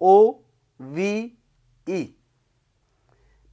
LOVE।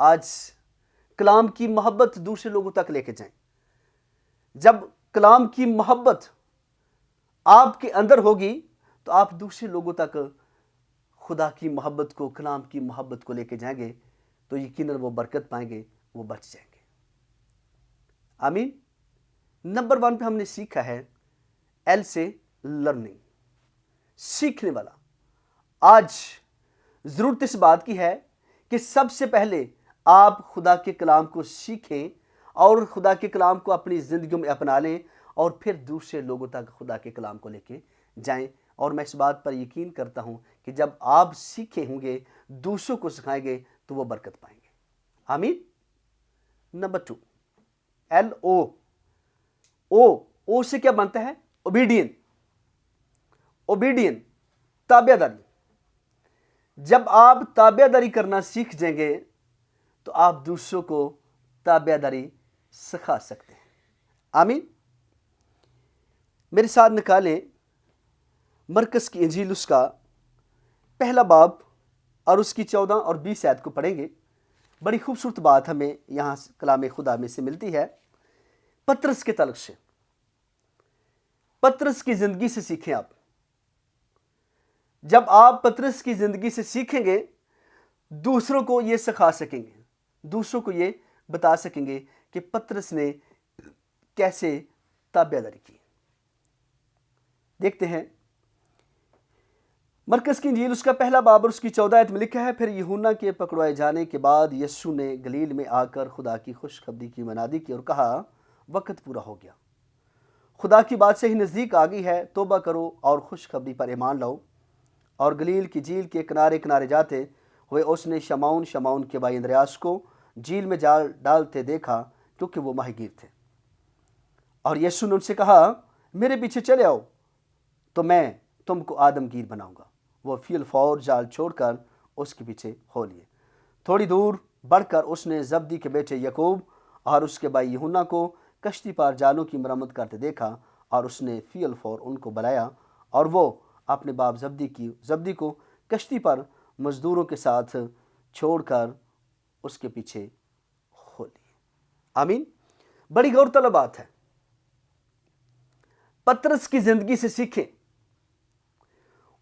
آج کلام کی محبت دوسرے لوگوں تک لے کے جائیں۔ جب کلام کی محبت آپ کے اندر ہوگی تو آپ دوسرے لوگوں تک خدا کی محبت کو، کلام کی محبت کو لے کے جائیں گے تو یقیناً وہ برکت پائیں گے، وہ بچ جائیں گے۔ آمین۔ نمبر 1 پہ ہم نے سیکھا ہے ایل سے لرننگ، سیکھنے والا۔ آج ضرورت اس بات کی ہے کہ سب سے پہلے آپ خدا کے کلام کو سیکھیں اور خدا کے کلام کو اپنی زندگیوں میں اپنا لیں، اور پھر دوسرے لوگوں تک خدا کے کلام کو لے کے جائیں۔ اور میں اس بات پر یقین کرتا ہوں کہ جب آپ سیکھے ہوں گے، دوسروں کو سکھائیں گے تو وہ برکت پائیں گے۔ آمین۔ نمبر 2 ایل او سے کیا بنتا ہے؟ اوبیڈین، تابع داری۔ جب آپ تابع داری کرنا سیکھ جائیں گے تو آپ دوسروں کو تابع داری سکھا سکتے ہیں۔ آمین۔ میرے ساتھ نکالیں مرکز کی انجیل، اس کا پہلا باب اور اس کی 14 اور 20 آیت کو پڑھیں گے۔ بڑی خوبصورت بات ہمیں یہاں کلام خدا میں سے ملتی ہے، پطرس کے تعلق سے۔ پطرس کی زندگی سے سیکھیں آپ۔ جب آپ پطرس کی زندگی سے سیکھیں گے، دوسروں کو یہ سکھا سکیں گے، دوسروں کو یہ بتا سکیں گے کہ پطرس نے کیسے تابع داری کی۔ دیکھتے ہیں مرکز کی انجیل، اس کا پہلا باب اور اس کی 14 آیت میں لکھا ہے، پھر یوحنا کے پکڑوائے جانے کے بعد یسوع نے گلیل میں آ کر خدا کی خوشخبری کی منادی کی اور کہا، وقت پورا ہو گیا، خدا کی بادشاہی نزدیک آ گئی ہے، توبہ کرو اور خوشخبری پر ایمان لاؤ۔ اور گلیل کی جھیل کے کنارے کنارے جاتے ہوئے اس نے شمعون کے بھائی اندریاس کو جھیل میں جال ڈالتے دیکھا، کیونکہ وہ ماہی گیر تھے۔ اور یسوع نے ان سے کہا، میرے پیچھے چلے آؤ تو میں تم کو آدم گیر بناؤں گا۔ وہ فی الفور جال چھوڑ کر اس کے پیچھے ہو لیے۔ تھوڑی دور بڑھ کر اس نے زبدی کے بیٹے یعقوب اور اس کے بھائی یوحنا کو کشتی پر جالوں کی مرمت کرتے دیکھا، اور اس نے فی الفور ان کو بلایا، اور وہ اپنے باپ زبدی کو کشتی پر مزدوروں کے ساتھ چھوڑ کر اس کے پیچھے ہو لیے۔ آمین۔ بڑی غور طلب بات ہے۔ پطرس کی زندگی سے سیکھیں،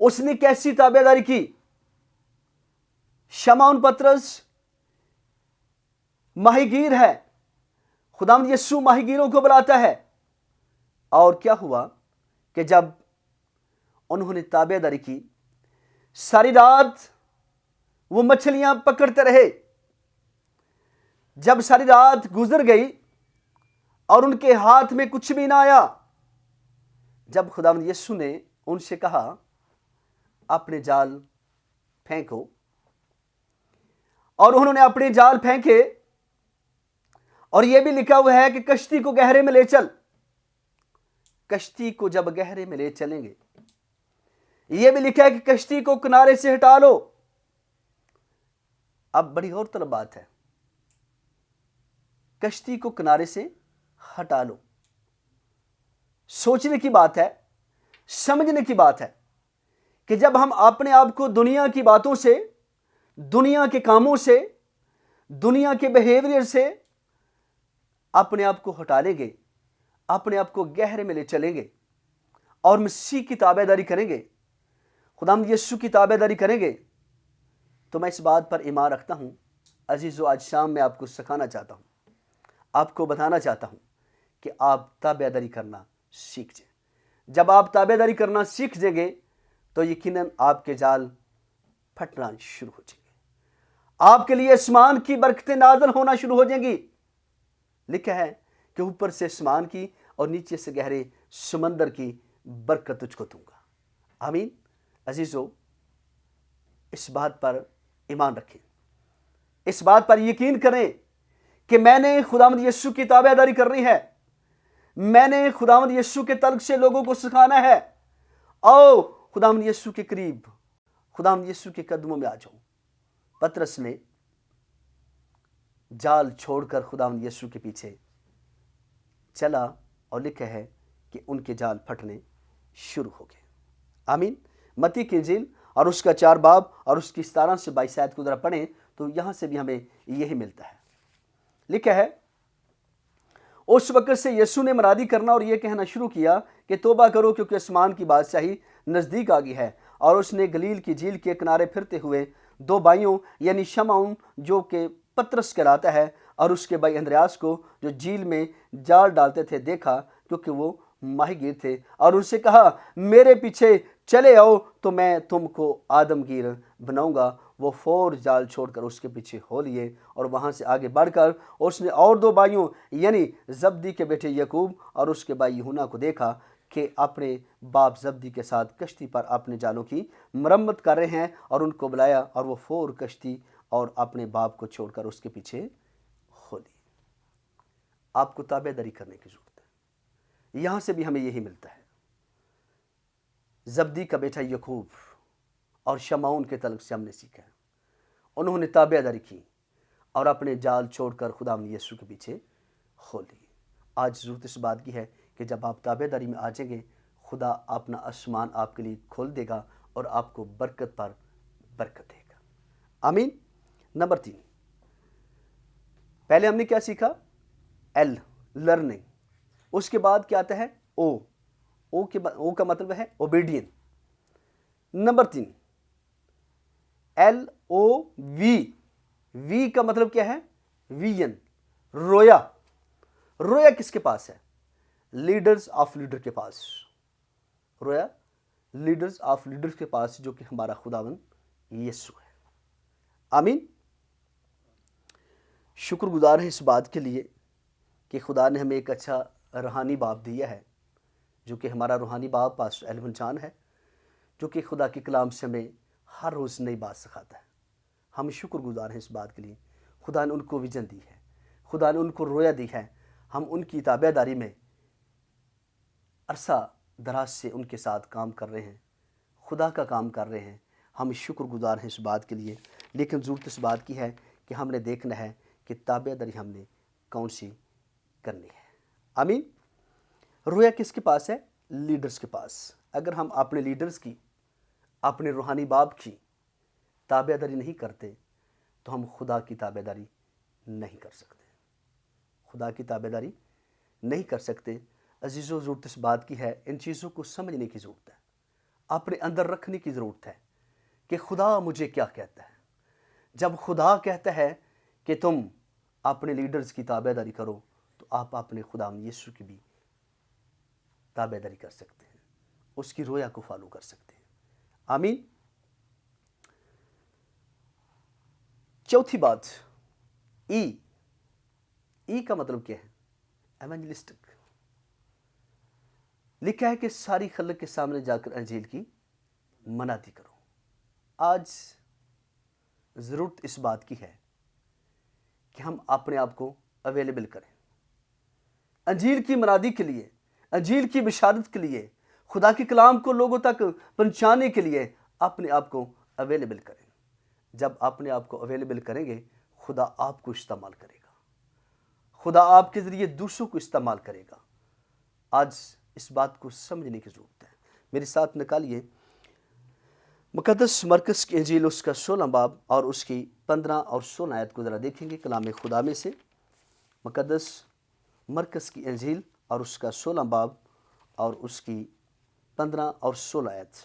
اس نے کیسی تابع داری کی۔ شمعون پطرس ماہی گیر ہے، خداوند یسوع ماہی گیروں کو بلاتا ہے، اور کیا ہوا کہ جب انہوں نے تابع داری کی، ساری رات وہ مچھلیاں پکڑتے رہے۔ جب ساری رات گزر گئی اور ان کے ہاتھ میں کچھ بھی نہ آیا، جب خداوند یسوع نے ان سے کہا، اپنے جال پھینکو، اور انہوں نے اپنے جال پھینکے، اور یہ بھی لکھا ہوا ہے کہ کشتی کو گہرے میں لے چل۔ کشتی کو جب گہرے میں لے چلیں گے، یہ بھی لکھا ہے کہ کشتی کو کنارے سے ہٹا لو۔ اب بڑی غور طلب بات ہے، کشتی کو کنارے سے ہٹا لو۔ سوچنے کی بات ہے، سمجھنے کی بات ہے کہ جب ہم اپنے آپ کو دنیا کی باتوں سے، دنیا کے کاموں سے، دنیا کے بیہیویئر سے اپنے آپ کو ہٹا لیں گے، اپنے آپ کو گہرے میں لے چلیں گے، اور مسیح کی تابع داری کریں گے، خداوند یسوع کی تابع داری کریں گے، تو میں اس بات پر ایمان رکھتا ہوں عزیزو، آج شام میں آپ کو سکھانا چاہتا ہوں، آپ کو بتانا چاہتا ہوں کہ آپ تابع داری کرنا سیکھ جائیں۔ جب آپ تابع داری کرنا سیکھ جائیں گے تو یقیناً آپ کے جال پھٹنا شروع ہو جائیں گے، آپ کے لیے آسمان کی برکتیں نازل ہونا شروع ہو جائیں گی۔ لکھا ہے کہ اوپر سے آسمان کی اور نیچے سے گہرے سمندر کی برکت تجھ کو دوں گا۔ آمین۔ عزیزو، اس بات پر ایمان رکھیں، اس بات پر یقین کریں کہ میں نے خداوند یسوع کی تابع داری کرنی ہے، میں نے خداوند یسوع کے تعلق سے لوگوں کو سکھانا ہے۔ آؤ خداوند یسوع کے قریب، خداوند یسوع کے قدموں میں آ جاؤ۔ پطرس نے جال چھوڑ کر خداوند یسوع کے پیچھے چلا، اور لکھا ہے کہ ان کے جال پھٹنے شروع ہو گئے۔ آمین۔ متی کی انجیل اور اس کا 4 باب اور اس کی 17 سے 22 آیت کو ذرا پڑھیں تو یہاں سے بھی ہمیں یہی ملتا ہے۔ لکھا ہے اس وقت سے یسوع نے منادی کرنا اور یہ کہنا شروع کیا کہ توبہ کرو کیونکہ آسمان کی بادشاہی نزدیک آ گئی ہے۔ اور اس نے گلیل کی جھیل کے کنارے پھرتے ہوئے دو بھائیوں یعنی شمعون جو کہ پترس کہلاتا ہے اور اس کے بھائی اندریاس کو جو جھیل میں جال ڈالتے تھے دیکھا کیونکہ وہ ماہی گیر تھے، اور ان سے کہا میرے پیچھے چلے آؤ تو میں تم کو آدم گیر بناؤں گا۔ وہ فور جال چھوڑ کر اس کے پیچھے ہو لیے اور وہاں سے آگے بڑھ کر اس نے اور دو بھائیوں یعنی زبدی کے بیٹے یعقوب اور اس کے بھائی یوحنا کو دیکھا کہ اپنے باپ زبدی کے ساتھ کشتی پر اپنے جالوں کی مرمت کر رہے ہیں، اور ان کو بلایا اور وہ فور کشتی اور اپنے باپ کو چھوڑ کر اس کے پیچھے ہو لی۔ آپ کو تابع داری کرنے کی ضرورت ہے۔ یہاں سے بھی ہمیں یہی ملتا ہے۔ زبدی کا بیٹا یعقوب اور شمعون کے تعلق سے ہم نے سیکھا ہے، انہوں نے تابع داری کی اور اپنے جال چھوڑ کر خدا یسوع کے پیچھے ہو لی۔ آج ضرورت اس بات کی ہے کہ جب آپ تابع داری میں آ جائیں گے، خدا اپنا آسمان آپ کے لیے کھول دے گا اور آپ کو برکت پر برکت دے گا۔ آمین۔ نمبر 3، پہلے ہم نے کیا سیکھا؟ L, learning. اس کے بعد کیا آتا ہے؟ او کا مطلب ہے اوبیڈین۔ نمبر 3، LOV، وی کا مطلب کیا ہے؟ ویژن، رویا۔ رویا کس کے پاس ہے؟ لیڈرز آف لیڈر کے پاس۔ رویا لیڈرز آف لیڈر کے پاس، جو کہ ہمارا خداوند یسوع ہے۔ آمین۔ شکر گزار ہے اس بات کے لیے کہ خدا نے ہمیں ایک اچھا روحانی باپ دیا ہے، جو کہ ہمارا روحانی باپ پاسٹر ایلون جان ہے، جو کہ خدا کے کلام سے ہمیں ہر روز نئی بات سکھاتا ہے۔ ہم شکر گزار ہیں اس بات کے لیے۔ خدا نے ان کو ویژن دی ہے، خدا نے ان کو رویا دی ہے۔ ہم ان کی تابع داری میں عرصہ دراز سے ان کے ساتھ کام کر رہے ہیں، خدا کا کام کر رہے ہیں۔ ہم شکر گزار ہیں اس بات کے لیے، لیکن ضرورت اس بات کی ہے کہ ہم نے دیکھنا ہے کہ تابع داری ہم نے کون سی کرنی ہے۔ آمین۔ رویا کس کے پاس ہے؟ لیڈرز کے پاس۔ اگر ہم اپنے لیڈرز کی، اپنے روحانی باپ کی تابع داری نہیں کرتے تو ہم خدا کی تابع داری نہیں کر سکتے۔ خدا کی تابع داری نہیں کر سکتے۔ عزیزو، ضرورت اس بات کی ہے، ان چیزوں کو سمجھنے کی ضرورت ہے، اپنے اندر رکھنے کی ضرورت ہے کہ خدا مجھے کیا کہتا ہے۔ جب خدا کہتا ہے کہ تم اپنے لیڈرز کی تابع داری کرو تو آپ اپنے خدا یسوع کی بھی تابع داری کر سکتے ہیں، اس کی رویا کو فالو کر سکتے ہیں۔ آمین۔ چوتھی بات، ای کا مطلب کیا ہے؟ ایونجلسٹک۔ لکھا ہے کہ ساری خلق کے سامنے جا کر انجیل کی منادی کرو۔ آج ضرورت اس بات کی ہے کہ ہم اپنے آپ کو اویلیبل کریں انجیل کی منادی کے لیے، انجیل کی بشارت کے لیے، خدا کے کلام کو لوگوں تک پہنچانے کے لیے اپنے آپ کو اویلیبل کریں۔ جب اپنے آپ کو اویلیبل کریں گے، خدا آپ کو استعمال کرے گا، خدا آپ کے ذریعے دوسروں کو استعمال کرے گا۔ آج اس بات کو سمجھنے کی ضرورت ہے۔ میرے ساتھ نکالیے مقدس مرکز کی انجیل، اس کا 16 باب اور اس کی 15 اور 16 آیت کو ذرا دیکھیں گے کلام خدا میں سے۔ مقدس مرکز کی انجیل اور اس کا 16 باب اور اس کی 15 اور 16 آیت۔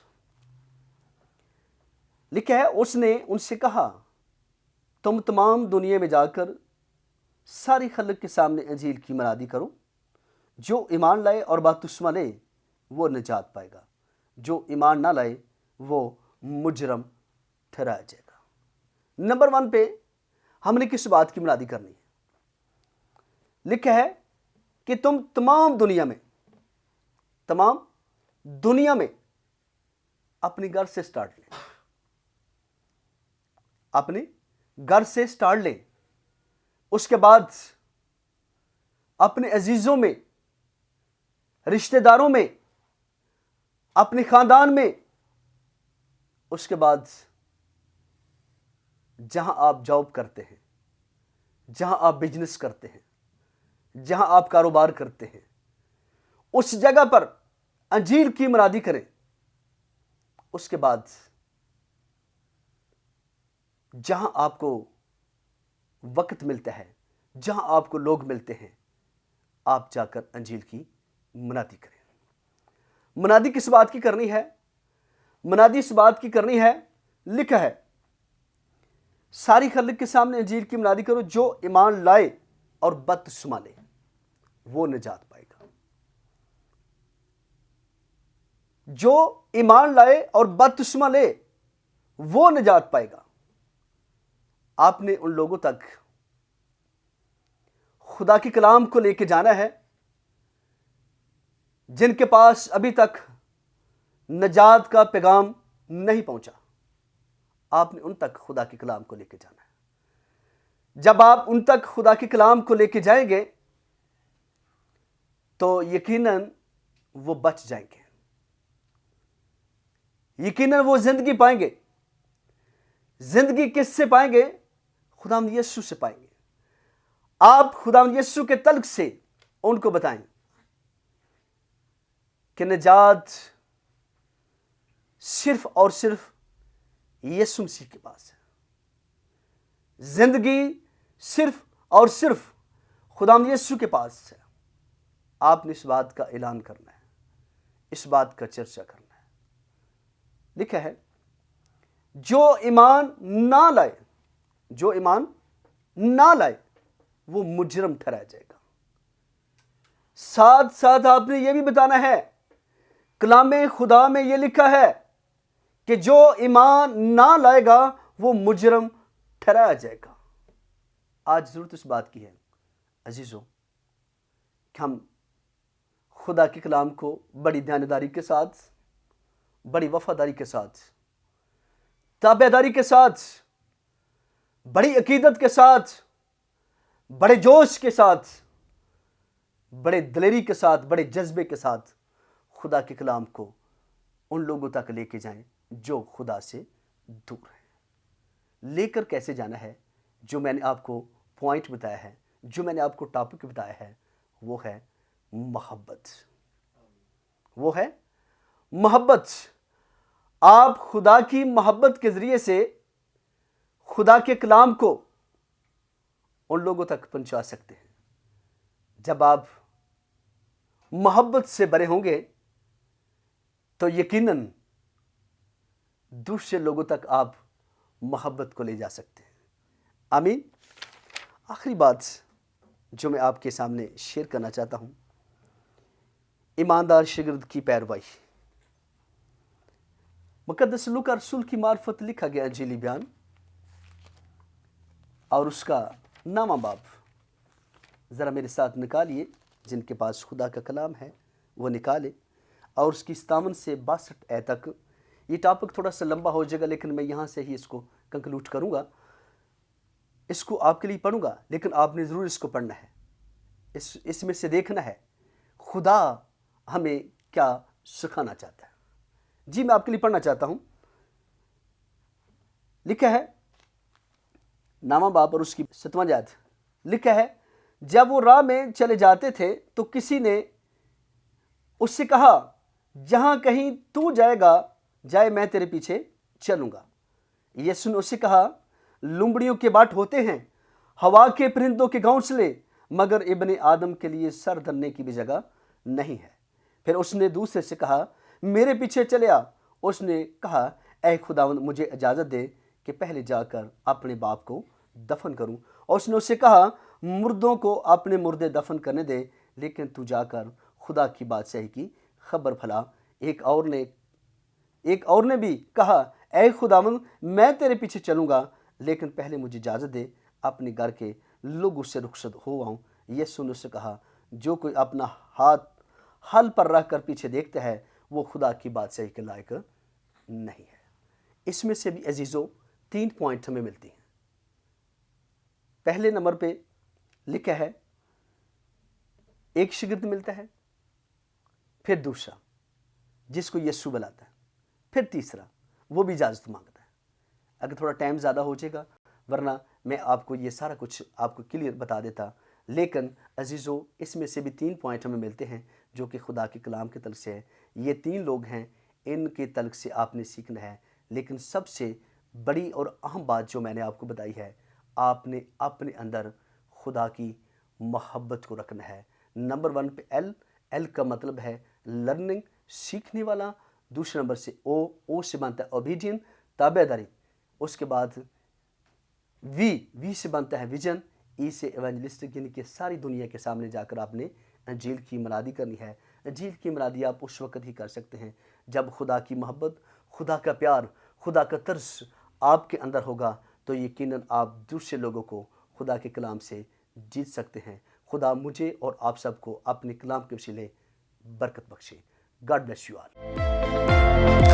لکھا ہے اس نے ان سے کہا تم تمام دنیا میں جا کر ساری خلق کے سامنے انجیل کی منادی کرو۔ جو ایمان لائے اور بپتسمہ لے وہ نجات پائے گا، جو ایمان نہ لائے وہ مجرم ٹھہرایا جائے گا۔ نمبر 1 پہ ہم نے کس بات کی منادی کرنی ہے؟ لکھا ہے کہ تم تمام دنیا میں اپنی گھر سے سٹارٹ لیں، اپنے گھر سے سٹارٹ لیں۔ اس کے بعد اپنے عزیزوں میں، رشتہ داروں میں، اپنے خاندان میں، اس کے بعد جہاں آپ جاب کرتے ہیں، جہاں آپ بزنس کرتے ہیں، جہاں آپ کاروبار کرتے ہیں، اس جگہ پر انجیل کی منادی کریں۔ اس کے بعد جہاں آپ کو وقت ملتا ہے، جہاں آپ کو لوگ ملتے ہیں، آپ جا کر انجیل کی منادی کریں۔ منادی کس بات کی کرنی ہے؟ منادی اس بات کی کرنی ہے، لکھا ہے ساری خلق کے سامنے انجیل کی منادی کرو، جو ایمان لائے اور بپتسمہ لے وہ نجات پائے گا۔ جو ایمان لائے اور بپتسمہ لے وہ نجات پائے گا۔ آپ نے ان لوگوں تک خدا کے کلام کو لے کے جانا ہے جن کے پاس ابھی تک نجات کا پیغام نہیں پہنچا۔ آپ نے ان تک خدا کے کلام کو لے کے جانا ہے۔ جب آپ ان تک خدا کے کلام کو لے کے جائیں گے تو یقیناً وہ بچ جائیں گے، یقیناً وہ زندگی پائیں گے۔ زندگی کس سے پائیں گے؟ خداوند یسوع سے پائیں گے۔ آپ خداوند یسوع کے تلق سے ان کو بتائیں کہ نجات صرف اور صرف یسوع مسیح کے پاس ہے۔ زندگی صرف اور صرف خداوند یسوع کے پاس ہے۔ آپ نے اس بات کا اعلان کرنا ہے، اس بات کا چرچا کرنا ہے۔ لکھا ہے جو ایمان نہ لائے، جو ایمان نہ لائے وہ مجرم ٹھہرایا جائے گا۔ ساتھ ساتھ آپ نے یہ بھی بتانا ہے، کلام خدا میں یہ لکھا ہے کہ جو ایمان نہ لائے گا وہ مجرم ٹھہرایا جائے گا۔ آج ضرورت اس بات کی ہے عزیزوں کہ ہم خدا کے کلام کو بڑی دیانتداری کے ساتھ، بڑی وفاداری کے ساتھ، تابعداری کے ساتھ، بڑی عقیدت کے ساتھ، بڑے جوش کے ساتھ، بڑے دلیری کے ساتھ، بڑے جذبے کے ساتھ خدا کے کلام کو ان لوگوں تک لے کے جائیں جو خدا سے دور ہیں۔ لے کر کیسے جانا ہے؟ جو میں نے آپ کو پوائنٹ بتایا ہے، جو میں نے آپ کو ٹاپک بتایا ہے، وہ ہے محبت۔ وہ ہے محبت۔ آپ خدا کی محبت کے ذریعے سے خدا کے کلام کو ان لوگوں تک پہنچا سکتے ہیں۔ جب آپ محبت سے بھرے ہوں گے تو یقیناً دوسرے لوگوں تک آپ محبت کو لے جا سکتے ہیں۔ آمین۔ آخری بات جو میں آپ کے سامنے شیئر کرنا چاہتا ہوں، ایماندار شاگرد کی پیروی۔ مقدس لوکا رسول کی معرفت لکھا گیا انجیلی بیان، اور اس کا نامہ باب ذرا میرے ساتھ نکالیے۔ جن کے پاس خدا کا کلام ہے وہ نکالے، اور اس کی 57 سے 62 تک۔ یہ ٹاپک تھوڑا سا لمبا ہو جائے گا، لیکن میں یہاں سے ہی اس کو کنکلوڈ کروں گا۔ اس کو آپ کے لیے پڑھوں گا، لیکن آپ نے ضرور اس کو پڑھنا ہے۔ اس میں سے دیکھنا ہے خدا ہمیں کیا سکھانا چاہتا ہے۔ جی میں آپ کے لیے پڑھنا چاہتا ہوں۔ لکھا ہے نامہ باب اور اس کی 57 آیت، لکھا ہے جب وہ راہ میں چلے جاتے تھے تو کسی نے اس سے کہا جہاں کہیں تو جائے گا جائے میں تیرے پیچھے چلوں گا۔ یسوع نے اس سے کہا لومڑیوں کے باٹ ہوتے ہیں، ہوا کے پرندوں کے گھونسلے، مگر ابن آدم کے لیے سر دھرنے کی بھی جگہ نہیں ہے۔ پھر اس نے دوسرے سے کہا میرے پیچھے چلے آ۔ اس نے کہا اے خداوند مجھے اجازت دے کہ پہلے جا کر اپنے باپ کو دفن کروں۔ اور اس نے اس سے کہا مردوں کو اپنے مردے دفن کرنے دے، لیکن تو جا کر خدا کی بادشاہی کی خبر پھیلا۔ ایک اور نے بھی کہا اے خداوند میں تیرے پیچھے چلوں گا، لیکن پہلے مجھے اجازت دے اپنے گھر کے لوگوں سے رخصت ہو آؤں۔ یسوع نے اس سے کہا جو کوئی اپنا ہاتھ حل پر رکھ کر پیچھے دیکھتا ہے وہ خدا کی بادشاہی کے لائق نہیں ہے۔ اس میں سے بھی عزیزوں 3 پوائنٹ ہمیں ملتی ہیں۔ پہلے نمبر پہ لکھا ہے ایک شاگرد ملتا ہے، پھر دوسرا جس کو یسوع بلاتا ہے، پھر تیسرا وہ بھی اجازت مانگتا ہے۔ اگر تھوڑا ٹائم زیادہ ہو جائے گا، ورنہ میں آپ کو یہ سارا کچھ آپ کو کلیئر بتا دیتا، لیکن عزیزوں اس میں سے بھی 3 پوائنٹ ہمیں ملتے ہیں جو کہ خدا کے کلام کے طرف سے ہے۔ یہ 3 لوگ ہیں، ان کے تعلق سے آپ نے سیکھنا ہے، لیکن سب سے بڑی اور اہم بات جو میں نے آپ کو بتائی ہے، آپ نے اپنے اندر خدا کی محبت کو رکھنا ہے۔ نمبر 1 پہ ایل کا مطلب ہے لرننگ، سیکھنے والا۔ دوسرے نمبر سے او سے بنتا ہے اوبیڈین، تابع داری۔ اس کے بعد وی سے بنتا ہے ویژن، ای سے ایونجلسٹک، یعنی کہ ساری دنیا کے سامنے جا کر آپ نے انجیل کی منادی کرنی ہے۔ انجیل کی منادی آپ اس وقت ہی کر سکتے ہیں جب خدا کی محبت، خدا کا پیار، خدا کا ترس آپ کے اندر ہوگا، تو یقیناً آپ دوسرے لوگوں کو خدا کے کلام سے جیت سکتے ہیں۔ خدا مجھے اور آپ سب کو اپنے کلام کے وسیلے برکت بخشے۔ God bless you all.